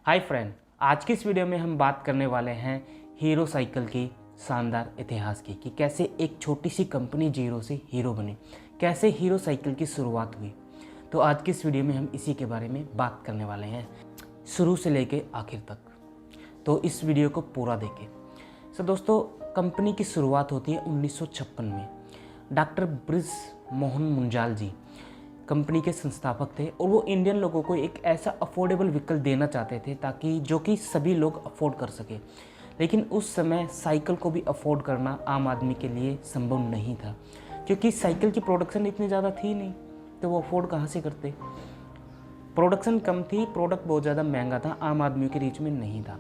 Hi friend, आज की इस वीडियो में हम बात करने वाले हैं हीरो साइकिल की शानदार इतिहास की कि कैसे एक छोटी सी कंपनी जीरो से हीरो बनी, कैसे हीरो साइकिल की शुरुआत हुई। तो आज की इस वीडियो में हम इसी के बारे में बात करने वाले हैं, शुरू से लेके आखिर तक। तो इस वीडियो को पूरा देखें। दोस्तों, कंपनी की शुरुआत होती है 1956 में। डॉक्टर ब्रिज मोहन मुंजाल जी कंपनी के संस्थापक थे और वो इंडियन लोगों को एक ऐसा अफोर्डेबल व्हीकल देना चाहते थे ताकि जो कि सभी लोग अफोर्ड कर सके। लेकिन उस समय साइकिल को भी अफोर्ड करना आम आदमी के लिए संभव नहीं था, क्योंकि साइकिल की प्रोडक्शन इतनी ज़्यादा थी नहीं, तो वो अफोर्ड कहाँ से करते। प्रोडक्शन कम थी, प्रोडक्ट बहुत ज़्यादा महंगा था, आम आदमी के रीच में नहीं था।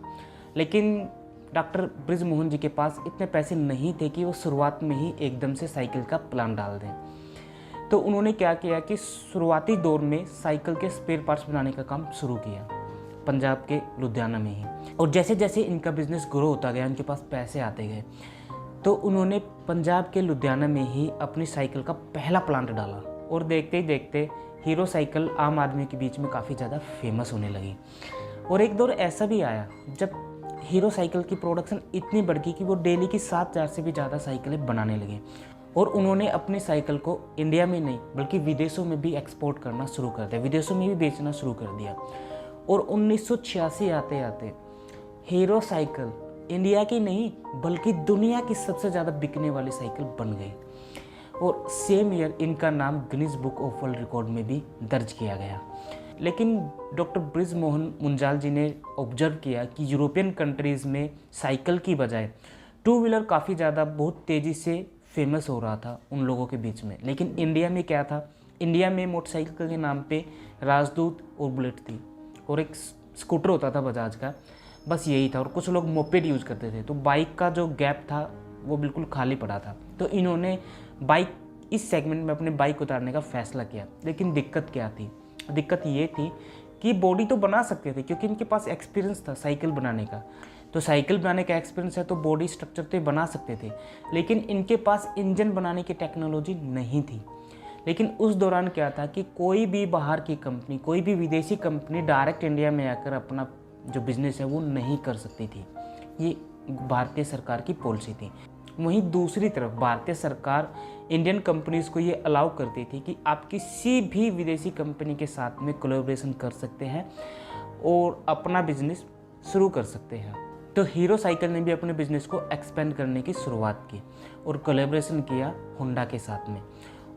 लेकिन डॉक्टर ब्रिज मोहन जी के पास इतने पैसे नहीं थे कि वो शुरुआत में ही एकदम से साइकिल का प्लान डाल दें। तो उन्होंने क्या किया कि शुरुआती दौर में साइकिल के स्पेयर पार्ट्स बनाने का काम शुरू किया पंजाब के लुधियाना में ही। और जैसे जैसे इनका बिजनेस ग्रो होता गया, उनके पास पैसे आते गए, तो उन्होंने पंजाब के लुधियाना में ही अपनी साइकिल का पहला प्लांट डाला। और देखते ही देखते हीरो साइकिल आम आदमी के बीच में काफ़ी ज़्यादा फेमस होने लगी। और एक दौर ऐसा भी आया जब हीरो साइकिल की प्रोडक्शन इतनी बढ़ गई कि वो डेली की 7,000 से भी ज़्यादा साइकिलें बनाने लगे। और उन्होंने अपनी साइकिल को इंडिया में नहीं बल्कि विदेशों में भी एक्सपोर्ट करना शुरू कर दिया, विदेशों में भी बेचना शुरू कर दिया। और 1986 आते आते हीरो साइकिल इंडिया की नहीं बल्कि दुनिया की सबसे ज़्यादा बिकने वाली साइकिल बन गई। और सेम ईयर इनका नाम Guinness book of world record में भी दर्ज किया गया। लेकिन डॉक्टर ब्रिज मोहन मुंजाल जी ने ऑब्जर्व किया कि यूरोपियन कंट्रीज़ में साइकिल की बजाय टू व्हीलर काफ़ी ज़्यादा बहुत तेज़ी से फेमस हो रहा था उन लोगों के बीच में। लेकिन इंडिया में क्या था, इंडिया में मोटरसाइकिल के नाम पे राजदूत और बुलेट थी और एक स्कूटर होता था बजाज का, बस यही था। और कुछ लोग मोपेड यूज़ करते थे, तो बाइक का जो गैप था वो बिल्कुल खाली पड़ा था। तो इन्होंने बाइक इस सेगमेंट में अपने बाइक उतारने का फैसला किया। लेकिन दिक्कत क्या थी, दिक्कत ये थी कि बॉडी तो बना सकते थे क्योंकि इनके पास एक्सपीरियंस था साइकिल बनाने का। तो साइकिल बनाने का एक्सपीरियंस है तो बॉडी स्ट्रक्चर तो बना सकते थे, लेकिन इनके पास इंजन बनाने की टेक्नोलॉजी नहीं थी। लेकिन उस दौरान क्या था कि कोई भी बाहर की कंपनी, कोई भी विदेशी कंपनी डायरेक्ट इंडिया में आकर अपना जो बिज़नेस है वो नहीं कर सकती थी। ये भारतीय सरकार की पॉलिसी थी। वहीं दूसरी तरफ भारतीय सरकार इंडियन कंपनीज़ को ये अलाउ करती थी कि आप किसी भी विदेशी कंपनी के साथ में कोलैबोरेशन कर सकते हैं और अपना बिजनेस शुरू कर सकते हैं। तो हीरो साइकिल ने भी अपने बिजनेस को एक्सपेंड करने की शुरुआत की और कोलैबोरेशन किया होंडा के साथ में।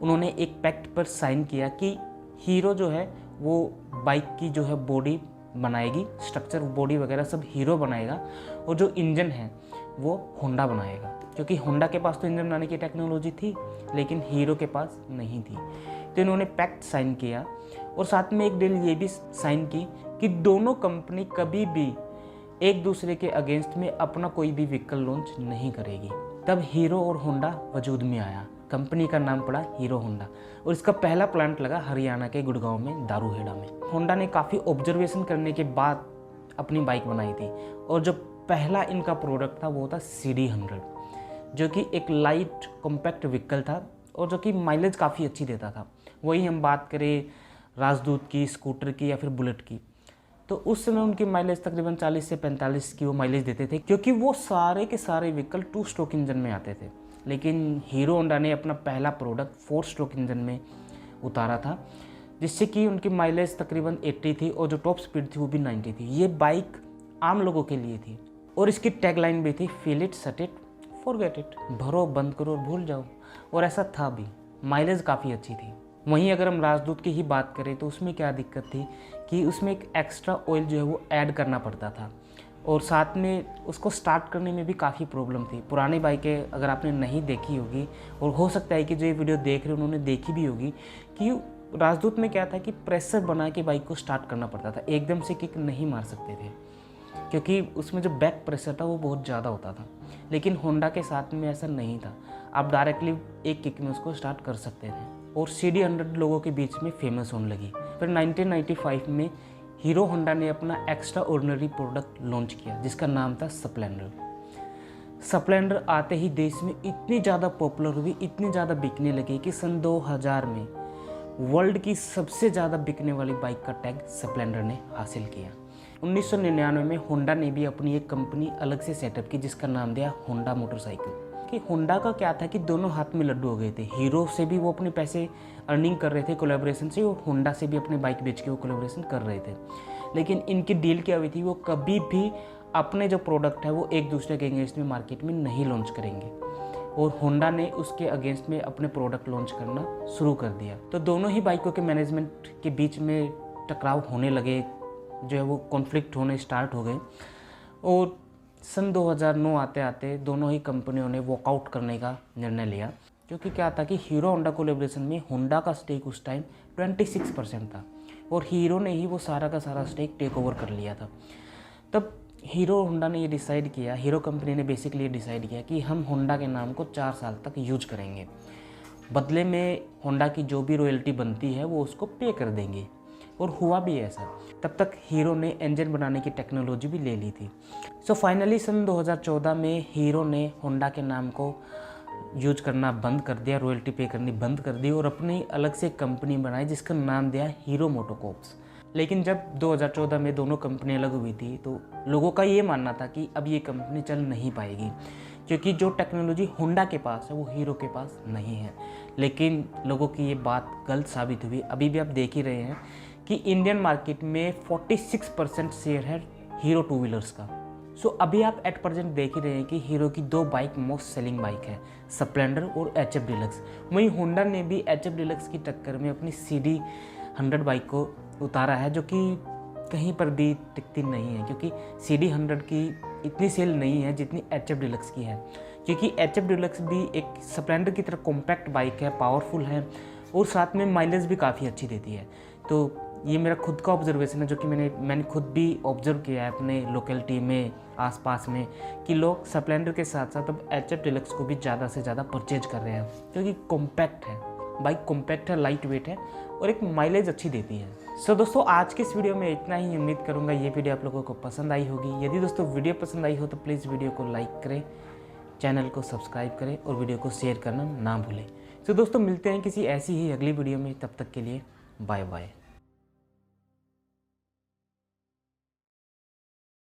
उन्होंने एक पैक्ट पर साइन किया कि हीरो जो है वो बाइक की जो है बॉडी बनाएगी, स्ट्रक्चर बॉडी वगैरह सब हीरो बनाएगा, और जो इंजन है वो होंडा बनाएगा। क्योंकि होंडा के पास तो इंजन बनाने की टेक्नोलॉजी थी लेकिन हीरो के पास नहीं थी। तो इन्होंने पैक्ट साइन किया और साथ में एक डील ये भी साइन की कि दोनों कंपनी कभी भी एक दूसरे के अगेंस्ट में अपना कोई भी व्हीकल लॉन्च नहीं करेगी। तब हीरो और होंडा वजूद में आया। कंपनी का नाम पड़ा हीरो होंडा और इसका पहला प्लांट लगा हरियाणा के गुड़गांव में, दारूहेड़ा में। होंडा ने काफ़ी ऑब्जर्वेशन करने के बाद अपनी बाइक बनाई थी और जो पहला इनका प्रोडक्ट था वो था CD100, जो कि एक लाइट कॉम्पैक्ट व्हीकल था और जो कि माइलेज काफ़ी अच्छी देता था। वही हम बात करें राजदूत की, स्कूटर की या फिर बुलेट की, तो उस समय उनकी माइलेज तकरीबन 40 से 45 की वो माइलेज देते थे, क्योंकि वो सारे के सारे व्हीकल 2 स्ट्रोक इंजन में आते थे। लेकिन हीरो होंडा ने अपना पहला प्रोडक्ट 4 स्ट्रोक इंजन में उतारा था, जिससे कि उनकी माइलेज तकरीबन 80 थी और जो टॉप स्पीड थी वो भी 90 थी। ये बाइक आम लोगों के लिए थी और इसकी टैगलाइन भी थी, feel it, set it, forget it, भरो, बंद करो और भूल जाओ। और ऐसा था भी, माइलेज काफ़ी अच्छी थी। वहीं अगर हम राजदूत की ही बात करें तो उसमें क्या दिक्कत थी कि उसमें एक एक्स्ट्रा ऑयल जो है वो ऐड करना पड़ता था और साथ में उसको स्टार्ट करने में भी काफ़ी प्रॉब्लम थी। पुरानी बाइकें अगर आपने नहीं देखी होगी, और हो सकता है कि जो ये वीडियो देख रहे उन्होंने देखी भी होगी, कि राजदूत में क्या था कि प्रेशर बना के बाइक को स्टार्ट करना पड़ता था, एकदम से किक नहीं मार सकते थे क्योंकि उसमें जो बैक प्रेशर था वो बहुत ज़्यादा होता था। लेकिन होंडा के साथ में ऐसा नहीं था, आप डायरेक्टली एक किक में उसको स्टार्ट कर सकते थे और CD100 लोगों के बीच में फेमस होने लगी। फिर 1995 में हीरो होंडा ने अपना एक्स्ट्रा ऑर्डिनरी प्रोडक्ट लॉन्च किया जिसका नाम था स्प्लेंडर। स्प्लेंडर आते ही देश में इतनी ज़्यादा पॉपुलर हुई, इतनी ज़्यादा बिकने लगी कि सन 2000 में वर्ल्ड की सबसे ज़्यादा बिकने वाली बाइक का टैग स्प्लेंडर ने हासिल किया। 1999 में होंडा ने भी अपनी एक कंपनी अलग से सेटअप की जिसका नाम दिया होंडा मोटरसाइकिल। कि होंडा का क्या था कि दोनों हाथ में लड्डू हो गए थे। हीरो से भी वो अपने पैसे अर्निंग कर रहे थे कोलैबोरेशन से, और होंडा से भी अपने बाइक बेच के वो कोलैबोरेशन कर रहे थे। लेकिन इनकी डील क्या हुई थी, वो कभी भी अपने जो प्रोडक्ट है वो एक दूसरे के अगेंस्ट में मार्केट में नहीं लॉन्च करेंगे, और होंडा ने उसके अगेंस्ट में अपने प्रोडक्ट लॉन्च करना शुरू कर दिया। तो दोनों ही बाइकों के मैनेजमेंट के बीच में टकराव होने लगे, जो है वो कॉन्फ्लिक्ट होने स्टार्ट हो गए, और सन 2009 आते आते दोनों ही कंपनियों ने वॉकआउट करने का निर्णय लिया। क्योंकि क्या था कि हीरो होंडा कोलैबोरेशन में होंडा का स्टेक उस टाइम 26% था, और हीरो ने ही वो सारा का सारा स्टेक टेक ओवर कर लिया था। तब हीरो होंडा ने ये डिसाइड किया, हीरो कंपनी ने बेसिकली ये डिसाइड किया कि हम होंडा के नाम को 4 साल तक यूज करेंगे, बदले में होंडा की जो भी रॉयल्टी बनती है वो उसको पे कर देंगे। और हुआ भी ऐसा। तब तक हीरो ने इंजन बनाने की टेक्नोलॉजी भी ले ली थी। सो फाइनली सन 2014 में हीरो ने होंडा के नाम को यूज करना बंद कर दिया, रॉयल्टी पे करनी बंद कर दी, और अपनी अलग से कंपनी बनाई जिसका नाम दिया हीरो मोटोकॉर्प्स। लेकिन जब 2014 में दोनों कंपनी अलग हुई थी तो लोगों का ये मानना था कि अब ये कंपनी चल नहीं पाएगी, क्योंकि जो टेक्नोलॉजी होंडा के पास है वो हीरो के पास नहीं है। लेकिन लोगों की ये बात गलत साबित हुई। अभी भी आप देख ही रहे हैं कि इंडियन मार्केट में 46% शेयर है हीरो टू व्हीलर्स का। सो अभी आप एट प्रेजेंट देख ही रहे हैं कि हीरो की 2 बाइक मोस्ट सेलिंग बाइक है, स्प्लेंडर और HF डिलक्स। वहीं होंडा ने भी HF डिलक्स की टक्कर में अपनी CD 100 बाइक को उतारा है, जो कि कहीं पर भी टिकती नहीं है, क्योंकि CD 100 की इतनी सेल नहीं है जितनी HF डिलक्स की है। क्योंकि HF डिलक्स भी एक स्प्लेंडर की तरह कॉम्पैक्ट बाइक है, पावरफुल है, और साथ में माइलेज भी काफ़ी अच्छी देती है। तो ये मेरा खुद का ऑब्जर्वेशन है, जो कि मैंने खुद भी ऑब्जर्व किया है अपने लोकेलिटी में, आसपास में, कि लोग स्प्लेंडर के साथ साथ अब HF डिलक्स को भी ज़्यादा से ज़्यादा परचेज कर रहे हैं, क्योंकि कॉम्पैक्ट है बाइक, कॉम्पैक्ट है, लाइट वेट है, और एक माइलेज अच्छी देती है। सो दोस्तों आज के इस वीडियो में इतना ही। उम्मीद करूँगा ये वीडियो आप लोगों को पसंद आई होगी। यदि दोस्तों वीडियो पसंद आई हो तो प्लीज़ वीडियो को लाइक करें, चैनल को सब्सक्राइब करें, और वीडियो को शेयर करना ना भूलें। सो दोस्तों मिलते हैं किसी ऐसी ही अगली वीडियो में, तब तक के लिए बाय बाय।